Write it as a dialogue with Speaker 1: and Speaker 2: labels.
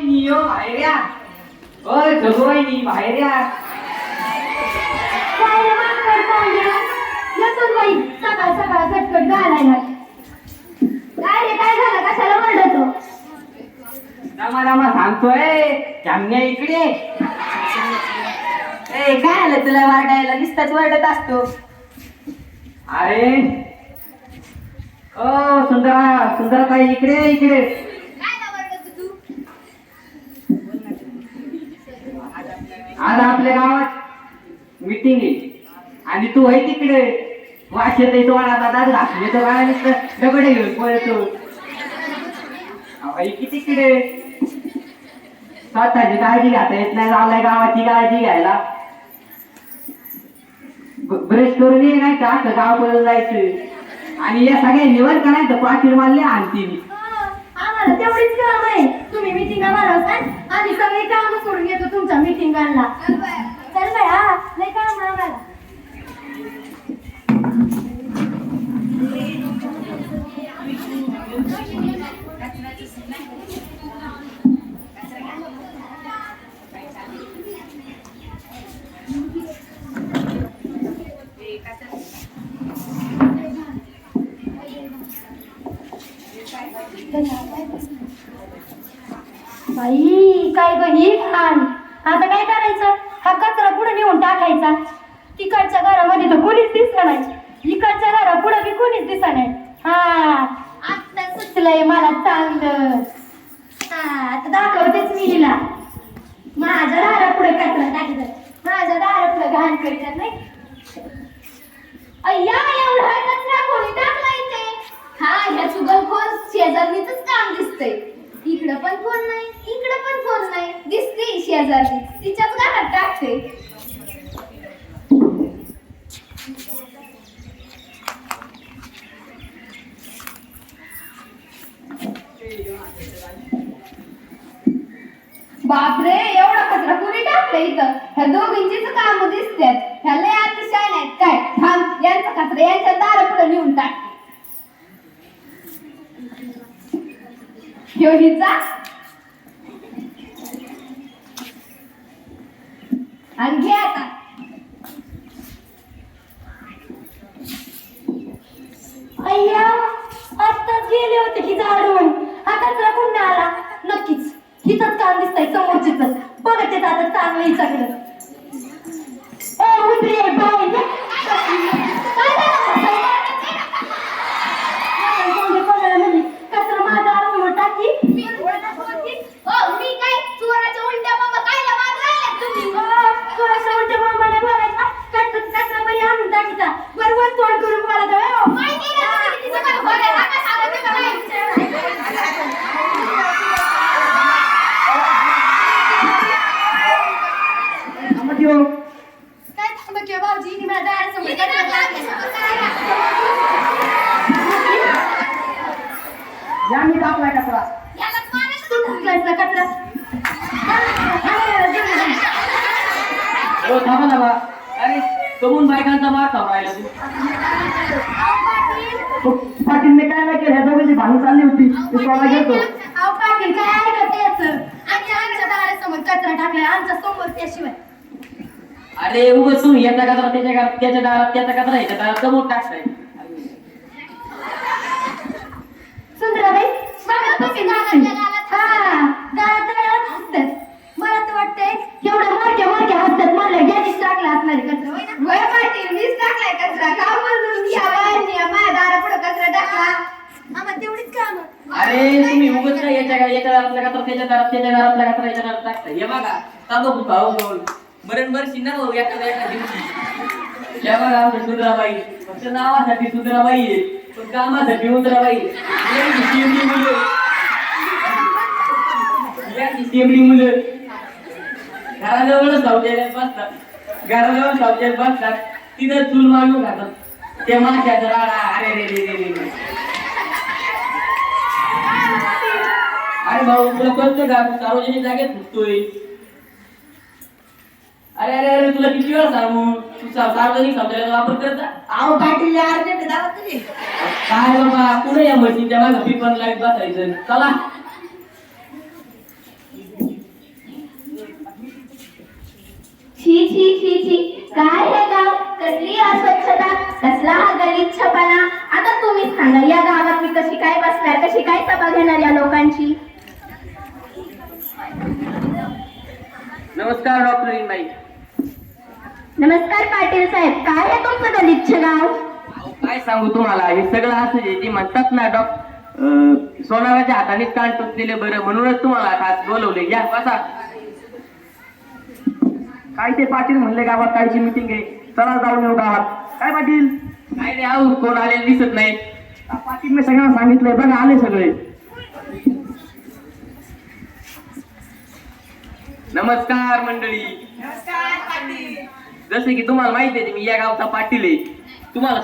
Speaker 1: नियो बाहेर या. ओय जगोयनी बाहेर या.
Speaker 2: काय रे माकड पांड्या येतोच बाई सकाळ सकाळ झटपट घालायला. काय रे काय झालं कशाला ओरडतो?
Speaker 1: रमा सांगतोय जामण्या इकडे.
Speaker 3: ए काय आलं तुला वाटायला नुसताच वाटत असतो.
Speaker 1: अरे ओ सुंदरा सुंदरताई इकडे इकडे. आज आपल्या गावात मीटिंग आहे आणि तू आहे तिकडे. वाश येत तोंडाचा दाद घासून येतो काय नुसतं दगडे घेऊन पळतो. की तिकडे स्वतःची काळजी घेता येत नाही. आलाय गावाची काळजी घ्यायला. ब्रश करून ये नाही तर असं गाव पळून जायचं. आणि या सगळ्या निवड करायचं पाटील मारले आणती मी.
Speaker 2: आम्हाला तेवढीच काम आहे. तुम्ही मिटिंगा भरवताय आम्ही सगळे काम सोडून येतो तुमच्या मिटिंगांना. चल बाय हा लय काम आहे आम्हाला. बाई काय ग ही घाण. आता काय करायचं? हा कचरा पुढे नेऊन टाकायचा. तिकडच्या घरामध्ये तर कोणीच दिसत नाही. इकडच्या घरा पुढे बी कोणीच दिसत नाही. हा आता सुचलंय मला चांगलं. हा आता दाखवतेच मी हिला. माझ्या दारा पुढे कचरा टाकतात. माझ्या दारा पुढे घाण करतात नाही. अय्या एवढा कचरा कोणी टाकला इथे? हा ह्या चुगलखोर शेजारणीच काम दिसतंय. इकडं पण कोण नाही इकडं पण कोण नाही. दिसते शेजारणी तिच्याच घरात टाकते. बापरे एवढा कचरा कुणी टाकलं इथं? ह्या दोघींचीच काम दिसतात. ह्या लय अतिशय नाहीत काय. थांब यांचा कचरा यांच्या दारा पुढे नेऊन टाकते. ह्यो हिचा आणि घे आता. अय्या आत्ताच गेले होते की झाडून. हा कचरा कुठं आला? नक्कीच हिचंच काम दिसतंय समोरचीच. बघत येत आता चांगलं हिच्याकडं. उतरे बाई काय झालं? कचरा माझा आरसून टाकी. मी काय चोराच्या उलट्या बाबा कायला मारलाय तुम्ही? चोराच्या उलट्या बाबाला बोलायचा कचरा बरी आणून टाकीचा. बरोबर तोंड करून बोलायचं. काय थांबा किंवा भाऊजी माझ्या दारासमोर
Speaker 1: या मी टाकलाय कचरा.
Speaker 2: कचरा
Speaker 1: हो थांबा ना बा. अरे कमून बायकांचा मार खाऊ राहिला तू. पाटीलने काय नाही केलं. ह्या दोघांची भांडण चालली होती. ते सोडा घेतो.
Speaker 2: अहो पाटील काय ऐकत याचं? आम्ही आमच्या दारासमोर कचरा टाकलाय आमच्या समोर त्याशिवाय.
Speaker 1: अरे उगाच तुम्ही याचा कचरा त्याच्या घरात त्याच्या दारात त्याचा कचरा याच्या दारात कमून टाकताय.
Speaker 2: सुंदराबाई बघा तुम्ही दारात हसतात. मला तर वाटतंय एवढ्या मोठ्या हसतात. मला यादीच टाकला असणार कचरा. वय पाटील मीच टाकलाय कचरा. का म्हणून या बायांनी माझ्या दारापुढे कचरा टाकला? आम्हाला तेवढीच काम.
Speaker 1: अरे तुम्ही उगाच काय याच्या दारातला कचरा त्याच्या दारात त्याच्या दारातला कचरा याच्या दारात टाकताय. हे बघा तांबू भाऊ बोल मरण बरशी ना भाऊ एका दिवशी. या बघा आमच्या सुंदराबाई फक्त नावासाठी सुंदराबाई आहे पण कामासाठी उंदराबाई. शेमली मुलं घराजवळच शौचालयात बसतात. घराजवळ शौचालयात बसतात. तिथं चूल मांडून खातात. ते माशाचं राडा. अरे रे रे रे रे. अरे भाऊ तुला कळतं का सार्वजनिक जागेत घुसतोय. अरे अरे अरे तुला किती वेळा सांगू तू सार्वजनिक शौचालयाचा वापर करत जा.
Speaker 3: अहो पाटील अर्जंट दावा तुम्ही.
Speaker 1: काय बाबा कुठे या मशीनच्या मागं पिपण लाईट बसायचं. चला नमस्कार डॉक्टर बाई.
Speaker 2: नमस्कार पाटील साहेब, काय आहे तुमचं गलिच्छ गाव?
Speaker 1: अहो, काय सांगू तुम्हाला, हे सगळं असं आहे जे म्हणतात ना सोनाराच्या हातानेच कान टोचलेले बरं, म्हणूनच तुम्हाला खास बोलवले. या बसा.
Speaker 4: काय ते पाटील म्हणले गावात कायची मीटिंग आहे, चला जाऊन येऊ गावात. काय पाटील?
Speaker 1: काय रे, आऊ कोण आलेले दिसत नाही.
Speaker 4: पाटील मी सगळ्यांना सांगितलंय बघा, आले सगळे.
Speaker 1: नमस्कार मंडळी. जसे की तुम्हाला माहिती आहे मी या गावचा पाटील आहे. तुम्हाला